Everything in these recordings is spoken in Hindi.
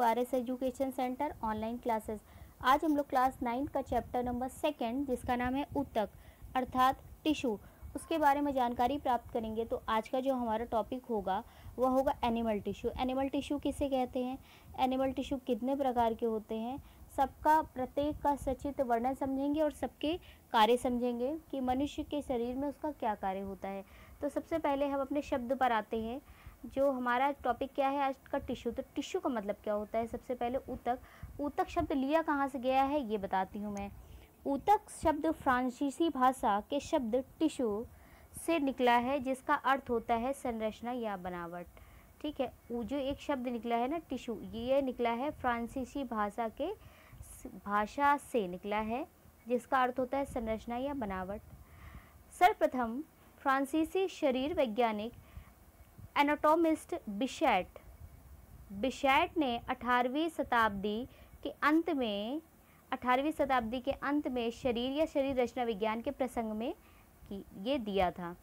RS education centre online classes. आज हम लोग क्लास 9 का चैप्टर नंबर 2 जिसका नाम है ऊतक अर्थात टिश्यू, उसके बारे में जानकारी प्राप्त करेंगे। तो आज का जो हमारा टॉपिक होगा वह होगा एनिमल टिश्यू। एनिमल टिश्यू किसे कहते हैं, एनिमल टिश्यू कितने प्रकार के होते हैं, सबका प्रत्येक का सचित्र वर्णन समझेंगे और सबके कार्य समझेंगे कि मनुष्य के शरीर में उसका क्या कार्य होता है। तो सबसे पहले हम अपने शब्द पर आते हैं। जो हमारा टॉपिक क्या है आज का, टिश्यू। तो टिश्यू का मतलब क्या होता है, सबसे पहले ऊतक। ऊतक शब्द लिया कहाँ से गया है ये बताती हूँ मैं। ऊतक शब्द फ्रांसीसी भाषा के शब्द टिश्यू से निकला है जिसका अर्थ होता है संरचना या बनावट। ठीक है, वो जो एक शब्द निकला है ना टिश्यू, ये निकला है फ्रांसीसी भाषा से निकला है जिसका अर्थ होता है संरचना या बनावट। सर्वप्रथम फ्रांसीसी शरीर वैज्ञानिक एनाटोमिस्ट बिशैट ने 18वीं शताब्दी के अंत में शरीर या शरीर रचना विज्ञान के प्रसंग में ये दिया था।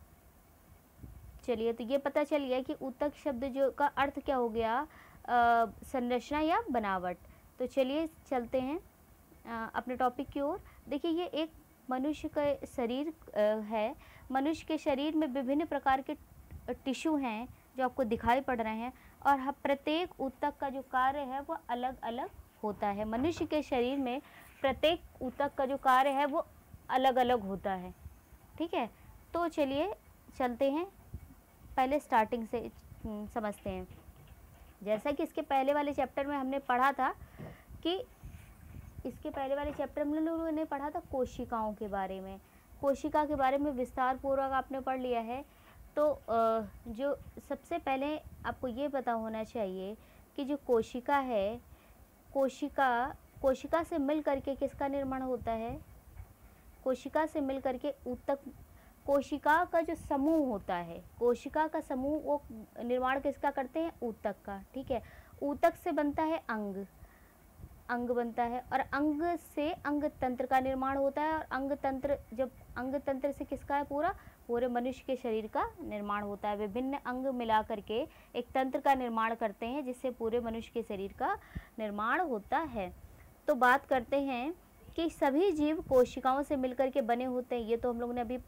चलिए, तो ये पता चल गया कि ऊतक शब्द जो का अर्थ क्या हो गया, संरचना या बनावट। तो चलिए चलते हैं अपने टॉपिक की ओर। देखिए, ये एक मनुष्य का शरीर है। मनुष्य के शरीर में विभिन्न प्रकार के टिश्यू हैं जो आपको दिखाई पड़ रहे हैं, और प्रत्येक ऊतक का जो कार्य है वो अलग अलग होता है। मनुष्य के शरीर में प्रत्येक ऊतक का जो कार्य है वो अलग अलग होता है। ठीक है, तो चलिए चलते हैं, पहले स्टार्टिंग से समझते हैं। जैसा कि इसके पहले वाले चैप्टर में हमने पढ़ा था कि हम लोगों ने पढ़ा था कोशिकाओं के बारे में। कोशिका के बारे में विस्तार पूर्वक आपने पढ़ लिया है। तो जो सबसे पहले आपको ये पता होना चाहिए कि जो कोशिका है, कोशिका से मिल करके किसका निर्माण होता है, कोशिका से मिल करके ऊतक, कोशिका का जो समूह होता है, कोशिका का समूह वो निर्माण किसका करते हैं, ऊतक का। ठीक है, ऊतक से बनता है अंग बनता है, और अंग से अंग तंत्र का निर्माण होता है, और अंग तंत्र से किसका है, पूरे मनुष्य के शरीर का निर्माण होता है। विभिन्न अंग मिला करके एक तंत्र का निर्माण करते हैं जिससे पूरे मनुष्य के शरीर का निर्माण होता है। तो बात करते हैं कि सभी जीव कोशिकाओं से मिलकर के बने होते हैं। ये तो हम लोगों ने अभी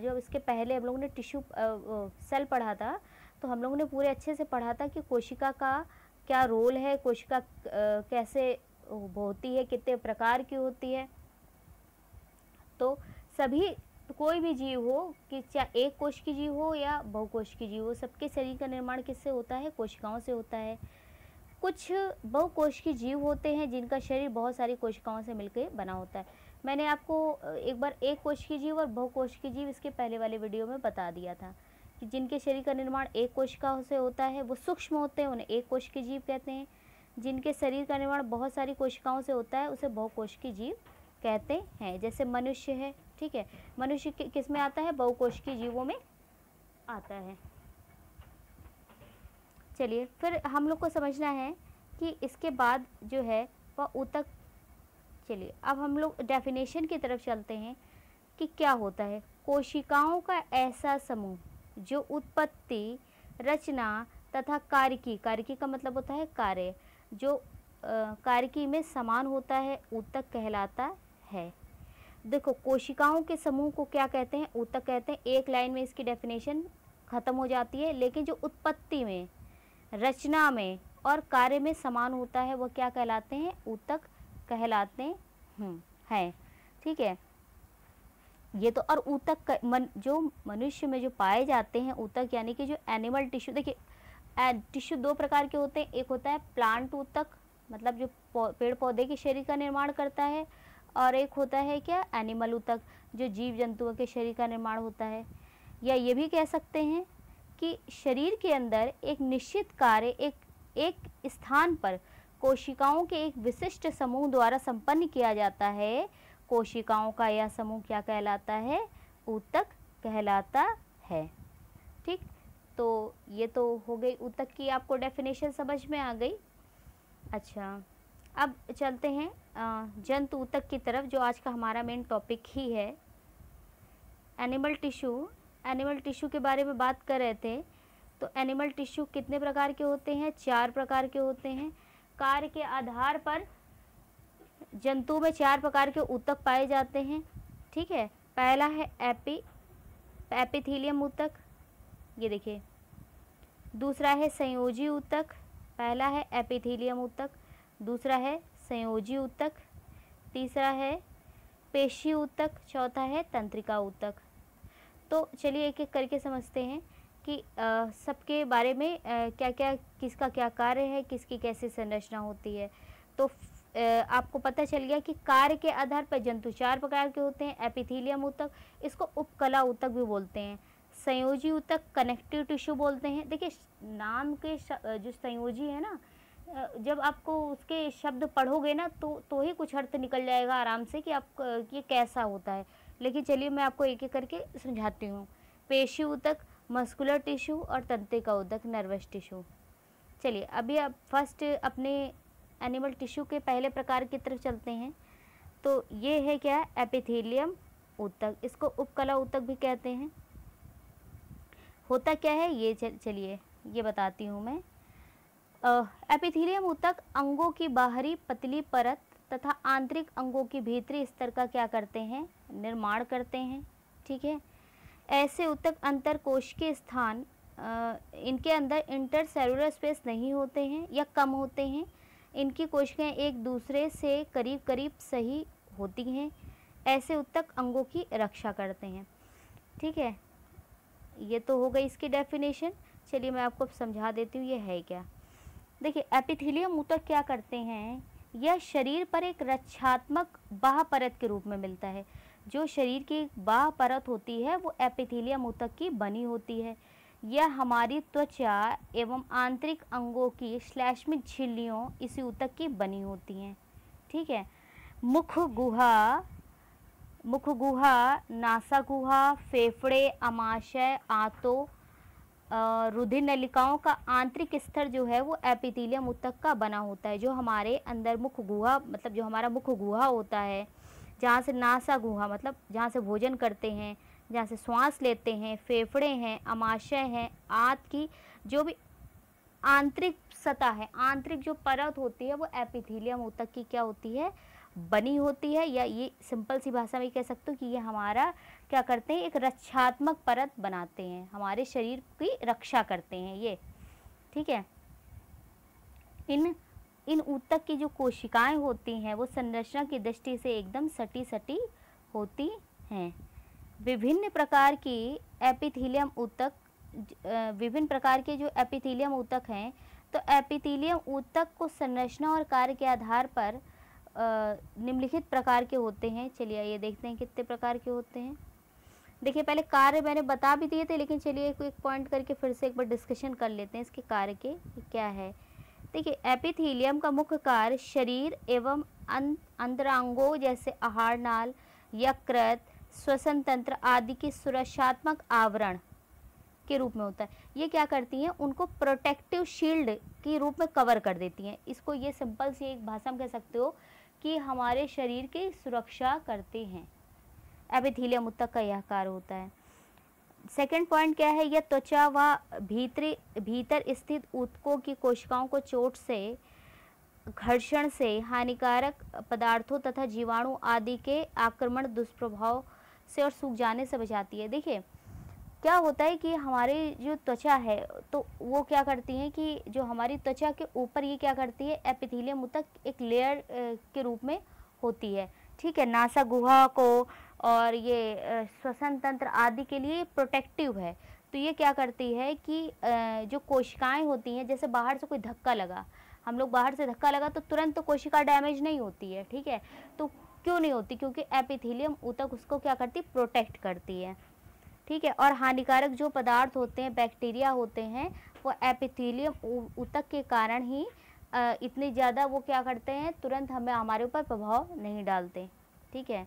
जो इसके पहले हम लोगों ने टिश्यू सेल पढ़ा था, तो हम लोगों ने पूरे अच्छे से पढ़ा था कि कोशिका का क्या रोल है, कोशिका कैसे होती है, कितने प्रकार की होती है। तो कोई भी जीव हो कि चाहे एक कोश की जीव हो या बहुकोश की जीव हो, सबके शरीर का निर्माण किससे होता है, कोशिकाओं से होता है। कुछ बहुकोश की जीव होते हैं जिनका शरीर बहुत सारी कोशिकाओं से मिलकर बना होता है। मैंने आपको एक बार एक कोश की जीव और बहुकोश की जीव इसके पहले वाले वीडियो में बता दिया था कि जिनके शरीर का निर्माण एक कोशिका से होता है वो सूक्ष्म होते हैं, उन्हें एक कोश की जीव कहते हैं। जिनके शरीर का निर्माण बहुत सारी कोशिकाओं से होता है उसे बहुकोश की जीव कहते हैं। जैसे मनुष्य है, ठीक है, मनुष्य किस में आता है, बहुकोश की जीवों में आता है। चलिए, फिर हम लोग को समझना है कि इसके बाद जो है वह ऊतक। चलिए, अब हम लोग डेफिनेशन की तरफ चलते हैं कि क्या होता है। कोशिकाओं का ऐसा समूह जो उत्पत्ति, रचना तथा कार्यकी का मतलब होता है कार्य, जो कार्यकी में समान होता है, ऊतक कहलाता है। देखो, कोशिकाओं के समूह को क्या कहते हैं, ऊतक कहते हैं। एक लाइन में इसकी डेफिनेशन खत्म हो जाती है। लेकिन जो उत्पत्ति में, रचना में और कार्य में समान होता है वह क्या कहलाते हैं, ऊतक कहलाते हैं। ठीक है, ये तो। और ऊतक जो मनुष्य में जो पाए जाते हैं ऊतक, यानी कि जो एनिमल टिश्यू, देखिए टिश्यू दो प्रकार के होते हैं। एक होता है प्लांट ऊतक, मतलब जो पेड़ पौधे के शरीर का निर्माण करता है, और एक होता है क्या, एनिमल ऊतक, जो जीव जंतुओं के शरीर का निर्माण होता है। या ये भी कह सकते हैं कि शरीर के अंदर एक निश्चित कार्य एक स्थान पर कोशिकाओं के एक विशिष्ट समूह द्वारा संपन्न किया जाता है। कोशिकाओं का यह समूह क्या कहलाता है, ऊतक कहलाता है। ठीक, तो ये तो हो गई ऊतक की, आपको डेफिनेशन समझ में आ गई। अच्छा, अब चलते हैं जंतु ऊतक की तरफ, जो आज का हमारा मेन टॉपिक ही है। एनिमल टिश्यू के बारे में बात कर रहे थे। तो एनिमल टिश्यू कितने प्रकार के होते हैं, 4 प्रकार के होते हैं। कार्य के आधार पर जंतु में 4 प्रकार के ऊतक पाए जाते हैं। ठीक है, पहला है एपिथीलियम ऊतक, ये देखिए। दूसरा है संयोजी ऊतक, पहला है एपिथीलियम ऊतक, दूसरा है संयोजी ऊतक, तीसरा है पेशी ऊतक, चौथा है तंत्रिका ऊतक। तो चलिए एक एक करके समझते हैं कि सबके बारे में क्या क्या, किसका क्या कार्य है, किसकी कैसी संरचना होती है। तो आपको पता चल गया कि कार्य के आधार पर जंतु 4 प्रकार के होते हैं। एपिथीलियम ऊतक, इसको उपकला ऊतक भी बोलते हैं। संयोजी ऊतक कनेक्टिव टिश्यू बोलते हैं। देखिए नाम के जो संयोजी है ना, जब आपको उसके शब्द पढ़ोगे ना तो ही कुछ अर्थ निकल जाएगा आराम से कि आप ये कैसा होता है। लेकिन चलिए मैं आपको एक एक करके समझाती हूँ। पेशी ऊतक मस्कुलर टिश्यू और तंत्रिका ऊतक नर्वस टिश्यू। चलिए अभी आप फर्स्ट अपने एनिमल टिश्यू के पहले प्रकार की तरफ चलते हैं। तो ये है क्या, एपिथेलियम ऊतक, इसको उपकला ऊतक भी कहते हैं। होता क्या है ये चलिए ये बताती हूँ मैं। एपिथेलियम ऊतक अंगों की बाहरी पतली परत तथा आंतरिक अंगों की भीतरी स्तर का क्या करते हैं, निर्माण करते हैं। ठीक है, ऐसे ऊतक अंतर कोशिकीय स्थान, इनके अंदर इंटरसेलुलर स्पेस नहीं होते हैं या कम होते हैं। इनकी कोशिकाएं एक दूसरे से करीब करीब सही होती हैं। ऐसे ऊतक अंगों की रक्षा करते हैं। ठीक है, ये तो हो गई इसकी डेफिनेशन। चलिए मैं आपको समझा देती हूँ ये है क्या। देखिए एपिथेलियम ऊतक क्या करते हैं, यह शरीर पर एक रक्षात्मक बाह्य परत के रूप में मिलता है। जो शरीर की बाह्य परत होती है वो एपिथेलियम ऊतक की बनी होती है। यह हमारी त्वचा एवं आंतरिक अंगों की श्लैष्मिक झिल्लियों इसी ऊतक की बनी होती हैं। ठीक है, मुख गुहा, नासा गुहा, फेफड़े, आमाशय, आंतों, रुधिर नलिकाओं का आंतरिक स्तर जो है वो एपिथेलियम ऊतक का बना होता है। जो हमारे अंदर मुख गुहा, मतलब जो हमारा मुख गुहा होता है, जहाँ से नासा गुहा मतलब जहाँ से भोजन करते हैं, जहाँ से श्वास लेते हैं, फेफड़े हैं, आमाशय हैं, आंत की जो भी आंतरिक सतह है, आंतरिक जो परत होती है वो एपिथेलियम ऊतक की क्या होती है, बनी होती है। या ये सिंपल सी भाषा में कह सकते हो कि ये हमारा क्या करते हैं, एक रक्षात्मक परत बनाते हैं, हमारे शरीर की रक्षा करते हैं ये। ठीक है, इन ऊतक की जो कोशिकाएं होती हैं वो संरचना की दृष्टि से एकदम सटी होती हैं। विभिन्न प्रकार के जो एपिथेलियम ऊतक हैं, तो एपिथेलियम ऊतक को संरचना और कार्य के आधार पर निम्नलिखित प्रकार के होते हैं। चलिए ये देखते हैं कितने प्रकार के होते हैं। देखिए पहले कार्य मैंने बता भी दिए थे, लेकिन चलिए एक पॉइंट करके फिर से एक बार डिस्कशन कर लेते हैं इसके कार्य के क्या है। देखिए एपिथेलियम का मुख्य कार्य शरीर एवं अंतरांगों जैसे आहार नाल, यकृत, श्वसन तंत्र आदि की सुरक्षात्मक आवरण के रूप में होता है। ये क्या करती हैं, उनको प्रोटेक्टिव शील्ड के रूप में कवर कर देती हैं। इसको ये सिंपल सी एक भाषा में कह सकते हो कि हमारे शरीर की सुरक्षा करते हैं। एपिथेलियम ऊतक का यह कार्य होता है। सेकंड पॉइंट क्या है, यह त्वचा व भीतर स्थित ऊतकों की कोशिकाओं को चोट से, घर्षण से, हानिकारक पदार्थों तथा जीवाणु आदि के आक्रमण दुष्प्रभाव से और सूख जाने से बचाती है। देखिए क्या होता है कि हमारी जो त्वचा है तो वो क्या करती है कि जो हमारी त्वचा के ऊपर ये क्या करती है, एपिथेलियम ऊतक एक लेयर के रूप में होती है। ठीक है, नासा गुहा को और ये श्वसन तंत्र आदि के लिए प्रोटेक्टिव है। तो ये क्या करती है कि जो कोशिकाएं होती हैं, जैसे बाहर से कोई धक्का लगा, हम लोग बाहर से धक्का लगा तो तुरंत तो कोशिका डैमेज नहीं होती है। ठीक है, तो क्यों नहीं होती, क्योंकि एपिथेलियम ऊतक उसको क्या करती, प्रोटेक्ट करती है। ठीक है, और हानिकारक जो पदार्थ होते हैं, बैक्टीरिया होते हैं, वो एपिथेलियम ऊतक के कारण ही इतनी ज़्यादा वो क्या करते हैं, तुरंत हमारे ऊपर प्रभाव नहीं डालते। ठीक है,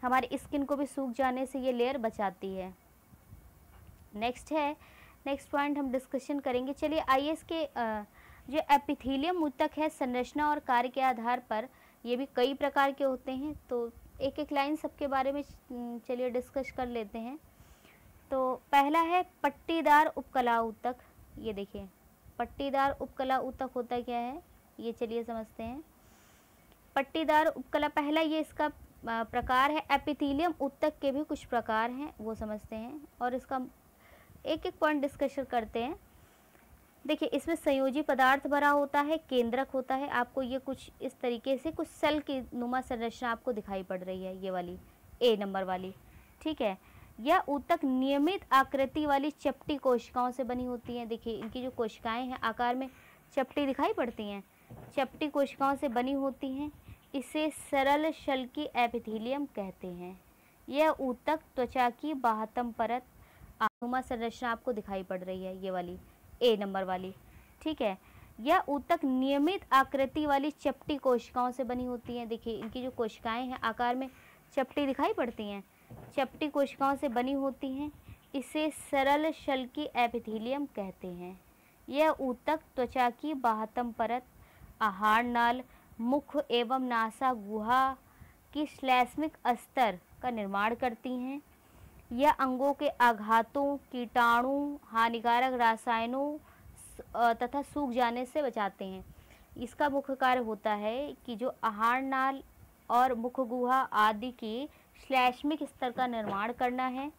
हमारी स्किन को भी सूख जाने से ये लेयर बचाती है। नेक्स्ट पॉइंट हम डिस्कशन करेंगे। चलिए आइए इसके जो एपिथेलियम ऊतक है संरचना और कार्य के आधार पर ये भी कई प्रकार के होते हैं। तो एक एक लाइन सबके बारे में चलिए डिस्कस कर लेते हैं। तो पहला है पट्टीदार उपकला ऊतक। ये देखिए पट्टीदार उपकला ऊतक होता क्या है, ये चलिए समझते हैं। पट्टीदार उपकला, पहला ये इसका प्रकार है। एपिथेलियम ऊतक के भी कुछ प्रकार हैं, वो समझते हैं और इसका एक एक पॉइंट डिस्कशन करते हैं। देखिए, इसमें संयोजी पदार्थ भरा होता है, केंद्रक होता है। आपको ये कुछ इस तरीके से कुछ सेल की नुमा संरचना आपको दिखाई पड़ रही है, ये वाली ए नंबर वाली, ठीक है। यह ऊतक नियमित आकृति वाली चपटी कोशिकाओं से बनी होती हैं। देखिए, इनकी जो कोशिकाएं हैं आकार में चपटी दिखाई पड़ती हैं, चपटी कोशिकाओं से बनी होती हैं। इसे सरल शल्की एपिथेलियम कहते हैं। यह ऊतक त्वचा की बाह्यतम परत नुमा संरचना आपको दिखाई पड़ रही है, ये वाली ए नंबर वाली, ठीक है। यह ऊतक नियमित आकृति वाली चपटी कोशिकाओं से बनी होती हैं। देखिए, इनकी जो कोशिकाएं हैं आकार में चपटी दिखाई पड़ती हैं, चपटी कोशिकाओं से बनी होती हैं। इसे सरल शल्की एपिथेलियम कहते हैं। यह ऊतक त्वचा की बाह्यतम परत, आहार नाल, मुख एवं नासा गुहा की श्लैष्मिक अस्तर का निर्माण करती हैं। यह अंगों के आघातों, कीटाणु, हानिकारक रसायनों तथा सूख जाने से बचाते हैं। इसका मुख्य कार्य होता है कि जो आहार नाल और मुख गुहा आदि की श्लैष्मिक स्तर का निर्माण करना है।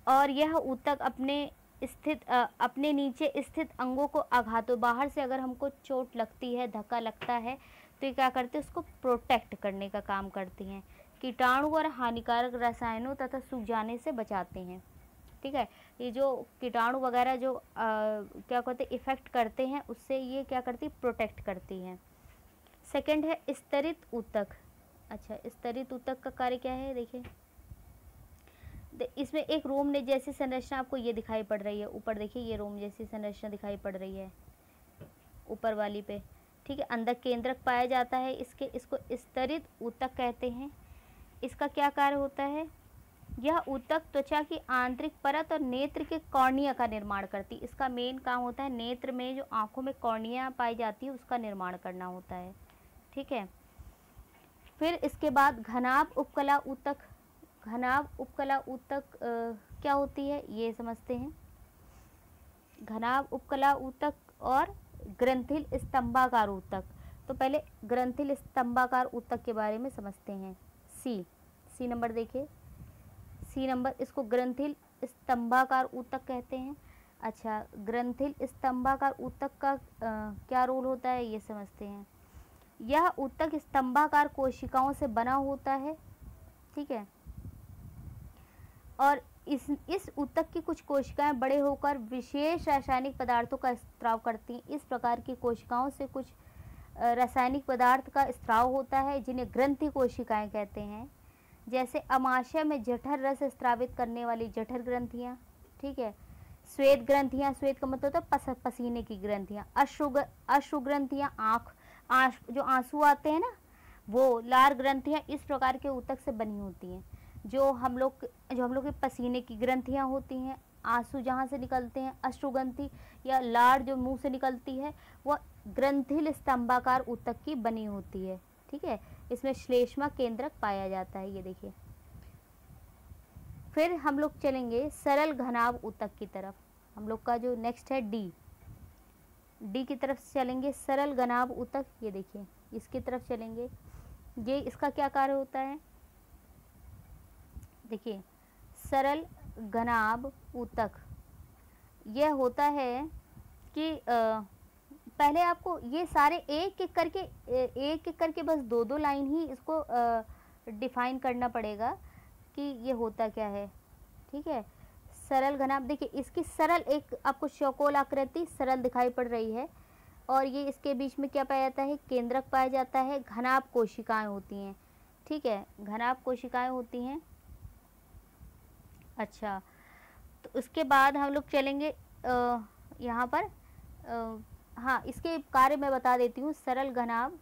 और यह ऊतक अपने नीचे स्थित अंगों को आघातों, बाहर से अगर हमको चोट लगती है, धक्का लगता है, तो ये क्या करते हैं, उसको प्रोटेक्ट करने का काम करती हैं। कीटाणु और हानिकारक रसायनों तथा सूख जाने से बचाते हैं, ठीक है। ये जो कीटाणु वगैरह जो क्या कहते हैं इफेक्ट करते हैं, उससे ये क्या करती है, प्रोटेक्ट करती हैं। सेकंड है स्तरित ऊतक। अच्छा, स्तरित ऊतक का कार्य क्या है, देखिए इसमें एक रोम ने जैसी संरचना आपको ये दिखाई पड़ रही है। ऊपर देखिए, ये रोम जैसी संरचना दिखाई पड़ रही है ऊपर वाली पे, ठीक है। अंदर केंद्रक पाया जाता है इसको स्तरित ऊतक कहते हैं। इसका क्या कार्य होता है, यह ऊतक त्वचा की आंतरिक परत और नेत्र के कॉर्निया का निर्माण करती है। इसका मेन काम होता है नेत्र में जो आंखों में कॉर्निया पाई जाती है उसका निर्माण करना होता है, ठीक है। फिर इसके बाद घनाभ उपकला ऊतक। घनाभ उपकला ऊतक क्या होती है, ये समझते हैं। घनाभ उपकला ऊतक और ग्रंथिल स्तंभाकार ऊतक। तो पहले ग्रंथिल स्तंभाकार ऊतक के बारे में समझते हैं। सी नंबर देखिए, सी नंबर, इसको ग्रंथिल स्तंभाकार ऊतक कहते हैं। अच्छा, ग्रंथिल स्तंभाकार ऊतक का क्या रोल होता है, ये समझते हैं। यह ऊतक स्तंभाकार कोशिकाओं से बना होता है, ठीक है। और इस ऊतक की कुछ कोशिकाएं बड़े होकर विशेष रासायनिक पदार्थों का स्त्राव करती हैं। इस प्रकार की कोशिकाओं से कुछ रासायनिक पदार्थ का स्त्राव होता है, जिन्हें ग्रंथि कोशिकाएं कहते हैं। जैसे अमाशय में जठर रस स्त्रावित करने वाली जठर ग्रंथियां, ठीक है। श्वेत ग्रंथियां, श्वेत का मतलब होता है पसीने की ग्रंथियां। अश्रु ग्रंथियां, जो आंसू आते हैं ना, वो लार ग्रंथियां इस प्रकार के ऊतक से बनी होती हैं। जो हम लोग के पसीने की ग्रंथियां होती हैं, आंसू जहाँ से निकलते हैं, अश्रुग्रंथि या लार जो मुंह से निकलती है, वह ग्रंथिल स्तंभाकार ऊतक की बनी होती है, ठीक है। इसमें श्लेष्मा केंद्रक पाया जाता है, ये देखिए। फिर हम लोग चलेंगे सरल घनाभ ऊतक की तरफ। हम लोग का जो नेक्स्ट है डी की तरफ चलेंगे। सरल घनाभ ऊतक, ये देखिए, इसकी तरफ चलेंगे। ये इसका क्या कार्य होता है, देखिए। सरल घनाभ ऊतक यह होता है कि पहले आपको ये सारे एक एक करके बस दो लाइन ही इसको डिफाइन करना पड़ेगा कि ये होता क्या है, ठीक है। सरल घनाभ, देखिए इसकी सरल एक आपको चौकोर आकृति सरल दिखाई पड़ रही है, और ये इसके बीच में क्या पाया जाता है, केंद्रक पाया जाता है। घनाभ कोशिकाएं होती हैं, ठीक है, घनाभ कोशिकाएं होती हैं। अच्छा, तो उसके बाद हम लोग चलेंगे यहाँ पर हाँ, इसके कार्य मैं बता देती हूँ। सरल घनाभ,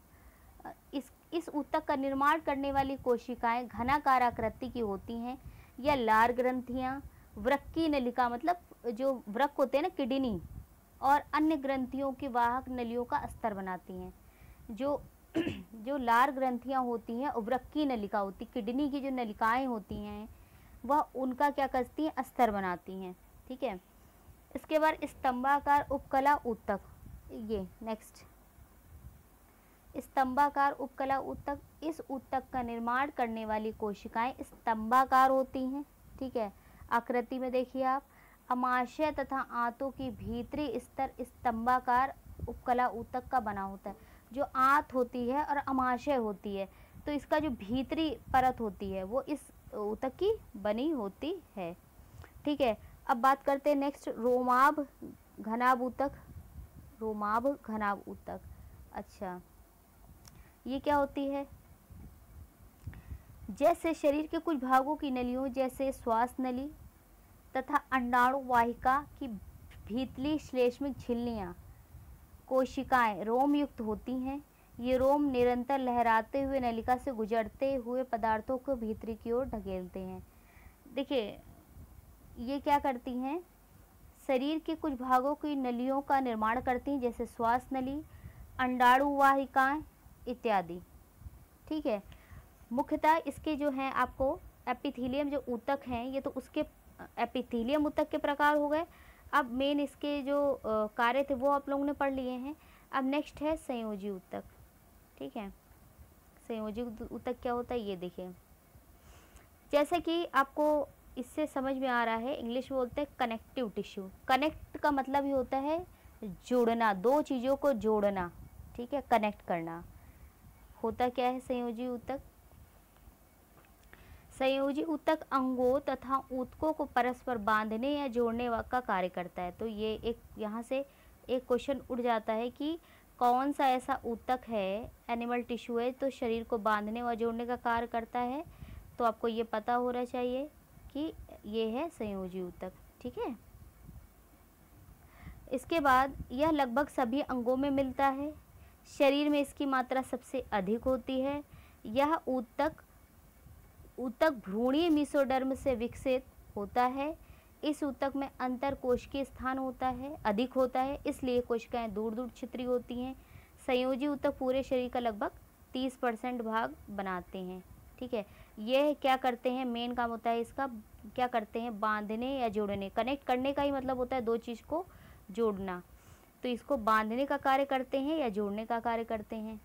इस ऊतक का निर्माण करने वाली कोशिकाएं घनाकार आकृति की होती हैं। या लार ग्रंथियाँ, वृक्की नलिका, मतलब जो वृक्क होते हैं ना, किडनी और अन्य ग्रंथियों की वाहक नलियों का स्तर बनाती हैं। जो लार ग्रंथियाँ होती हैं, वृक्की नलिका होती, किडनी की जो नलिकाएं होती हैं, वह उनका क्या करती हैं, अस्तर बनाती हैं, ठीक है। इसके बाद स्तंभाकार उपकला ऊतक, ये नेक्स्ट स्तंभाकार उपकला ऊतक, इस ऊतक का निर्माण करने वाली कोशिकाएं स्तंभाकार होती हैं। ठीक है, आकृति में देखिए आप, अमाशय तथा आंतों की भीतरी स्तर स्तंभाकार उपकला ऊतक का बना होता है। जो आंत होती है और अमाशय होती है, तो इसका जो भीतरी परत होती है वो इस ऊतक की बनी होती है। ठीक है, अब बात करते हैं नेक्स्ट, रोमाभ घनाभ ऊतक। रोमाभ घनाभ ऊतक, अच्छा ये क्या होती है? जैसे शरीर के कुछ भागों की नलियों जैसे श्वास नली तथा अंडाणु वाहिका की भीतली श्लेष्मिक झिल्लियाँ कोशिकाएं रोम युक्त होती हैं। ये रोम निरंतर लहराते हुए नलिका से गुजरते हुए पदार्थों को भीतरी की ओर ढकेलते हैं। देखिए ये क्या करती हैं, शरीर के कुछ भागों की नलियों का निर्माण करती हैं, जैसे श्वास नली, अंडाणु वाहिकाएं इत्यादि। ठीक है, मुख्यतः इसके जो हैं आपको एपिथेलियम जो ऊतक हैं, ये तो उसके एपिथेलियम ऊतक के प्रकार हो गए। अब मेन इसके जो कार्य थे वो आप लोगों ने पढ़ लिए हैं। अब नेक्स्ट है संयोजी ऊतक। ठीक है, संयोजी ऊतक क्या होता है ये देखिए, जैसे कि आपको इससे समझ में आ रहा है, इंग्लिश में बोलते हैं कनेक्टिव टिश्यू। कनेक्ट का मतलब ही होता है जोड़ना, दो चीज़ों को जोड़ना। ठीक है, कनेक्ट करना। होता क्या है संयोजी ऊतक? संयोजी ऊतक अंगों तथा ऊतकों को परस्पर बांधने या जोड़ने का कार्य करता है। तो ये एक यहाँ से एक क्वेश्चन उठ जाता है कि कौन सा ऐसा ऊतक है, एनिमल टिश्यू है, तो शरीर को बांधने व जोड़ने का कार्य करता है। तो आपको ये पता होना चाहिए कि ये है संयोजी ऊतक। ठीक है, इसके बाद यह लगभग सभी अंगों में मिलता है। शरीर में इसकी मात्रा सबसे अधिक होती है। यह ऊतक भ्रूणीय मेसोडर्म से विकसित होता है। इस ऊतक में अंतर कोशिकीय स्थान होता है, अधिक होता है, इसलिए कोशिकाएं दूर दूर छितरी होती हैं। संयोजी ऊतक पूरे शरीर का लगभग 30% भाग बनाते हैं। ठीक है, ये क्या करते हैं, मेन काम होता है इसका, क्या करते हैं, बांधने या जोड़ने। कनेक्ट करने का ही मतलब होता है दो चीज़ को जोड़ना, तो इसको बांधने का कार्य करते हैं या जोड़ने का कार्य करते हैं।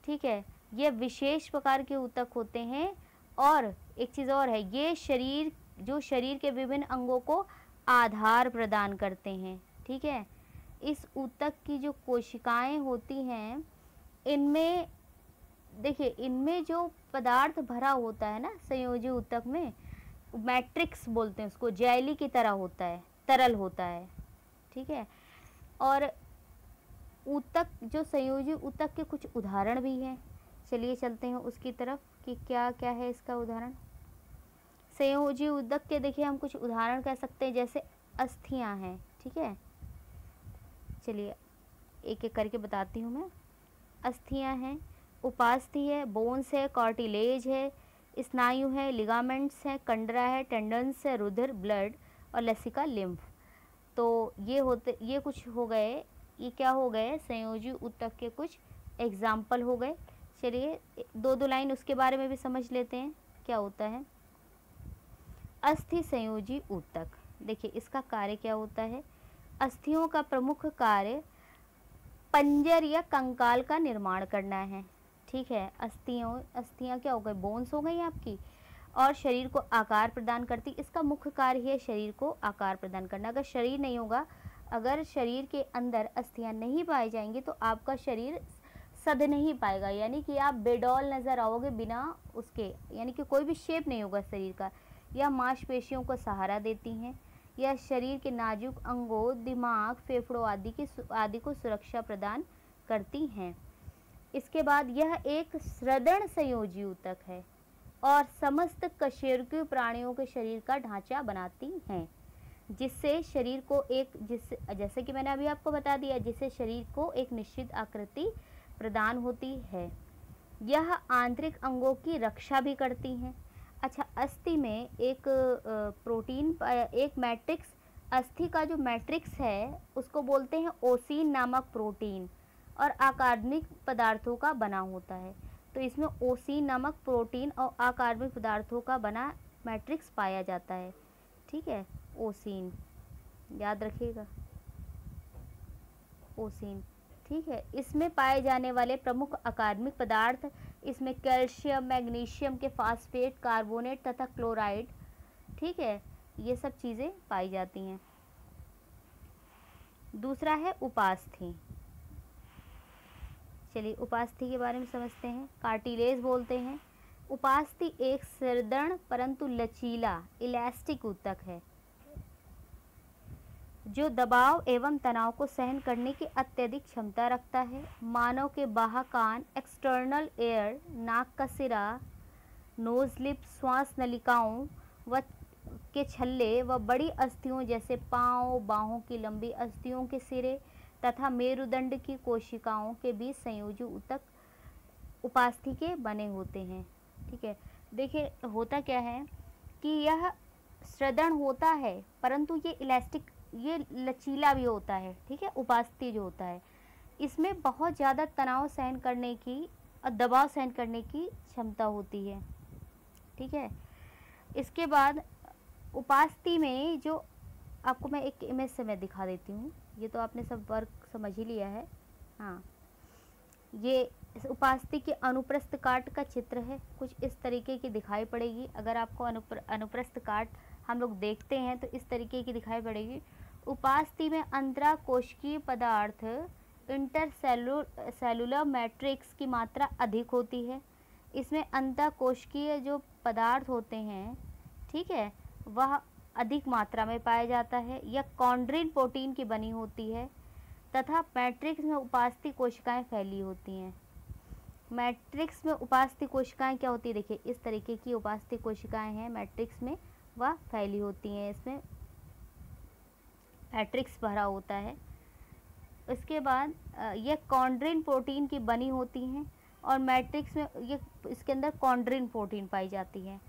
ठीक है, ये विशेष प्रकार के ऊतक होते हैं। और एक चीज़ और है, ये शरीर के विभिन्न अंगों को आधार प्रदान करते हैं। ठीक है, इस ऊतक की जो कोशिकाएं होती हैं, इनमें देखिए, इनमें जो पदार्थ भरा होता है ना संयोजी ऊतक में, मैट्रिक्स बोलते हैं उसको, जेली की तरह होता है, तरल होता है। ठीक है, और ऊतक जो संयोजी ऊतक के कुछ उदाहरण भी हैं। चलिए चलते हैं उसकी तरफ कि क्या क्या है इसका उदाहरण। संयोजी ऊतक के देखिए हम कुछ उदाहरण कह सकते हैं, जैसे अस्थियां हैं। ठीक है, चलिए एक एक करके बताती हूँ मैं। अस्थियां हैं, उपास्थि है, बोन्स है, कार्टिलेज है, स्नायु है, लिगामेंट्स है, कंडरा है, टेंडन्स है, रुधिर ब्लड और लसिका लिम्फ। तो ये कुछ हो गए, ये क्या हो गए, संयोजी ऊतक के कुछ एग्जाम्पल हो गए। चलिए दो लाइन उसके बारे में भी समझ लेते हैं क्या होता है। अस्थि संयोजी ऊतक, देखिए इसका कार्य क्या होता है। अस्थियों का प्रमुख कार्य पंजर या कंकाल का निर्माण करना है। ठीक है, अस्थियां क्या हो गई, बोन्स हो गई आपकी, और शरीर को आकार प्रदान करती। इसका मुख्य कार्य है शरीर को आकार प्रदान करना। अगर शरीर नहीं होगा, अगर शरीर के अंदर अस्थियां नहीं पाई जाएंगी तो आपका शरीर सध नहीं पाएगा, यानी कि आप बेडौल नज़र आओगे बिना उसके, यानी कि कोई भी शेप नहीं होगा शरीर का। यह मांसपेशियों को सहारा देती हैं। यह शरीर के नाजुक अंगों, दिमाग, फेफड़ों आदि को सुरक्षा प्रदान करती हैं। इसके बाद यह एक सृदृढ़ संयोजी ऊतक है और समस्त कशेरुकी प्राणियों के शरीर का ढांचा बनाती हैं, जिससे शरीर को जैसे कि मैंने अभी आपको बता दिया, जिससे शरीर को एक निश्चित आकृति प्रदान होती है। यह आंतरिक अंगों की रक्षा भी करती हैं। अच्छा, अस्थि में एक प्रोटीन, एक मैट्रिक्स, अस्थि का जो मैट्रिक्स है उसको बोलते हैं ओसीन नामक प्रोटीन, और आकार्बनिक पदार्थों का बना होता है। तो इसमें ओसीन नामक प्रोटीन और आकार्बनिक पदार्थों का बना मैट्रिक्स पाया जाता है। ठीक है, ओसीन याद रखिएगा, ओसीन। ठीक है। इसमें पाए जाने वाले प्रमुख अकार्बनिक पदार्थ, इसमें कैल्शियम, मैग्नीशियम के फास्फेट, कार्बोनेट तथा क्लोराइड, ठीक है, ये सब चीज़ें पाई जाती हैं। दूसरा है उपास्थि। चलिए उपास्थि के बारे में समझते हैं। कार्टिलेज बोलते हैं। उपास्थि एक सिरदृढ़ परंतु लचीला इलास्टिक ऊतक है जो दबाव एवं तनाव को सहन करने की अत्यधिक क्षमता रखता है। मानव के बाह्य कान, एक्सटर्नल एयर, नाक का सिरा, नोज लिप, श्वास नलिकाओं व के छल्ले व बड़ी अस्थियों जैसे पाँव, बाहों की लंबी अस्थियों के सिरे तथा मेरुदंड की कोशिकाओं के बीच संयोजी ऊतक उपास्थि के बने होते हैं। ठीक है, देखिए होता क्या है कि यह सुदृढ़ होता है परंतु ये इलास्टिक, ये लचीला भी होता है। ठीक है, उपास्थि जो होता है इसमें बहुत ज़्यादा तनाव सहन करने की और दबाव सहन करने की क्षमता होती है। ठीक है, इसके बाद उपास्थि में जो आपको मैं एक इमेज से मैं दिखा देती हूँ। ये तो आपने सब वर्क समझ ही लिया है। हाँ, ये इस उपास्थि के अनुप्रस्थ काट का चित्र है, कुछ इस तरीके की दिखाई पड़ेगी। अगर आपको अनुप्रस्थ काट हम लोग देखते हैं तो इस तरीके की दिखाई पड़ेगी। उपास्थि में अंतराकोशिकीय पदार्थ इंटरसेलुलर मैट्रिक्स की मात्रा अधिक होती है। इसमें अंतराकोशिकीय जो पदार्थ होते हैं, ठीक है, वह अधिक मात्रा में पाया जाता है। यह कॉन्ड्रिन प्रोटीन की बनी होती है तथा मैट्रिक्स में उपास्थि कोशिकाएं फैली होती हैं। मैट्रिक्स में उपास्थि कोशिकाएं क्या होती है, देखिए इस तरीके की उपास्थि कोशिकाएं हैं मैट्रिक्स में, वह फैली होती हैं। इसमें मैट्रिक्स भरा होता है। इसके बाद यह कॉन्ड्रिन प्रोटीन की बनी होती हैं और मैट्रिक्स में ये इसके अंदर कॉन्ड्रिन प्रोटीन पाई जाती है।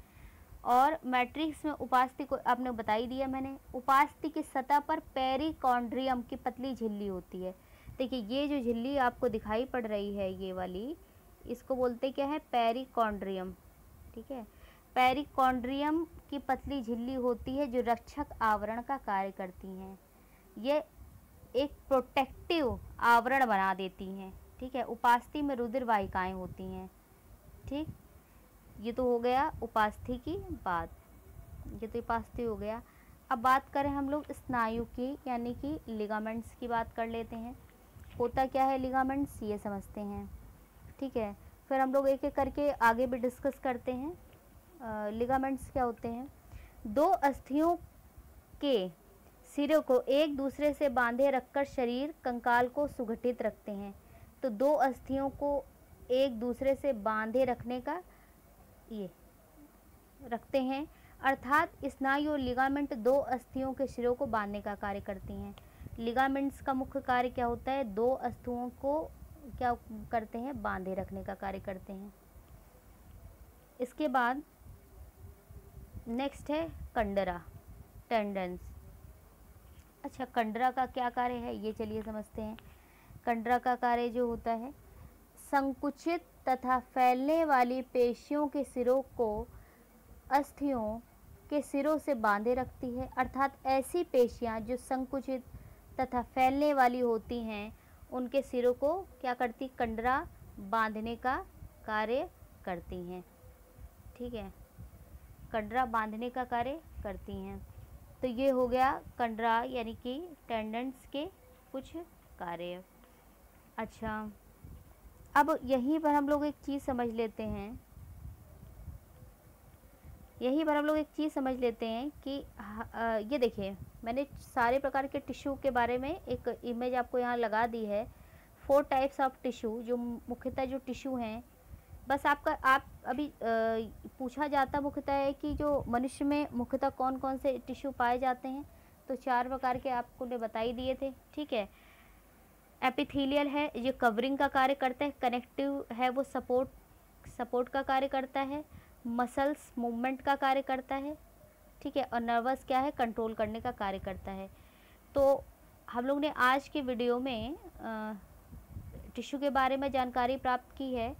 और मैट्रिक्स में उपास्थि को आपने बता ही दिया मैंने। उपास्थि की सतह पर पेरिकॉन्ड्रियम की पतली झिल्ली होती है। देखिए ये जो झिल्ली आपको दिखाई पड़ रही है ये वाली, इसको बोलते क्या है, पेरिकॉन्ड्रियम। ठीक है, पेरिकॉन्ड्रियम की पतली झिल्ली होती है जो रक्षक आवरण का कार्य करती हैं। ये एक प्रोटेक्टिव आवरण बना देती हैं। ठीक है, उपास्थि में रुधिर वाहिकाएं होती हैं। ठीक, ये तो हो गया उपास्थि की बात, ये तो उपास्थि हो गया। अब बात करें हम लोग स्नायु की, यानी कि लिगामेंट्स की बात कर लेते हैं। होता क्या है लिगामेंट्स, ये समझते हैं। ठीक है, फिर हम लोग एक एक करके आगे भी डिस्कस करते हैं। लिगामेंट्स क्या होते हैं, दो अस्थियों के सिरों को एक दूसरे से बांधे रखकर शरीर कंकाल को सुगठित रखते हैं। तो दो अस्थियों को एक दूसरे से बांधे रखने का ये रखते हैं, अर्थात स्नायु और लिगामेंट दो अस्थियों के सिरों को बांधने का कार्य करती हैं। लिगामेंट्स का मुख्य कार्य क्या होता है, दो अस्थियों को क्या करते हैं, बांधे रखने का कार्य करते हैं। इसके बाद नेक्स्ट है कंडरा, टेंडेंस। अच्छा, कंडरा का क्या कार्य है ये चलिए समझते हैं। कंडरा का कार्य जो होता है, संकुचित तथा फैलने वाली पेशियों के सिरों को अस्थियों के सिरों से बांधे रखती है, अर्थात ऐसी पेशियां जो संकुचित तथा फैलने वाली होती हैं उनके सिरों को क्या करती, कंडरा बांधने का कार्य करती हैं। ठीक है, कंडरा बांधने का कार्य करती हैं। तो ये हो गया कंडरा यानी कि टेंडेंस के कुछ कार्य। अच्छा, अब यहीं पर हम लोग एक चीज़ समझ लेते हैं, कि ये देखिए मैंने सारे प्रकार के टिश्यू के बारे में एक इमेज आपको यहाँ लगा दी है। 4 टाइप्स ऑफ टिश्यू, जो मुख्यतः जो टिश्यू हैं, बस आप अभी पूछा जाता मुख्यतः है कि जो मनुष्य में मुख्यतः कौन कौन से टिश्यू पाए जाते हैं, तो 4 प्रकार के आपको ने बता ही दिए थे। ठीक है, एपिथेलियल है, ये कवरिंग का कार्य करता है। कनेक्टिव है, वो सपोर्ट का कार्य करता है। मसल्स मूवमेंट का कार्य करता है। ठीक है, और नर्वस क्या है, कंट्रोल करने का कार्य करता है। तो हम लोग ने आज के वीडियो में टिश्यू के बारे में जानकारी प्राप्त की है।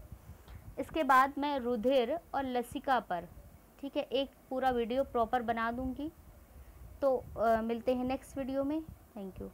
इसके बाद मैं रुधिर और लसिका पर, ठीक है, एक पूरा वीडियो प्रॉपर बना दूंगी। तो मिलते हैं नेक्स्ट वीडियो में। Thank you.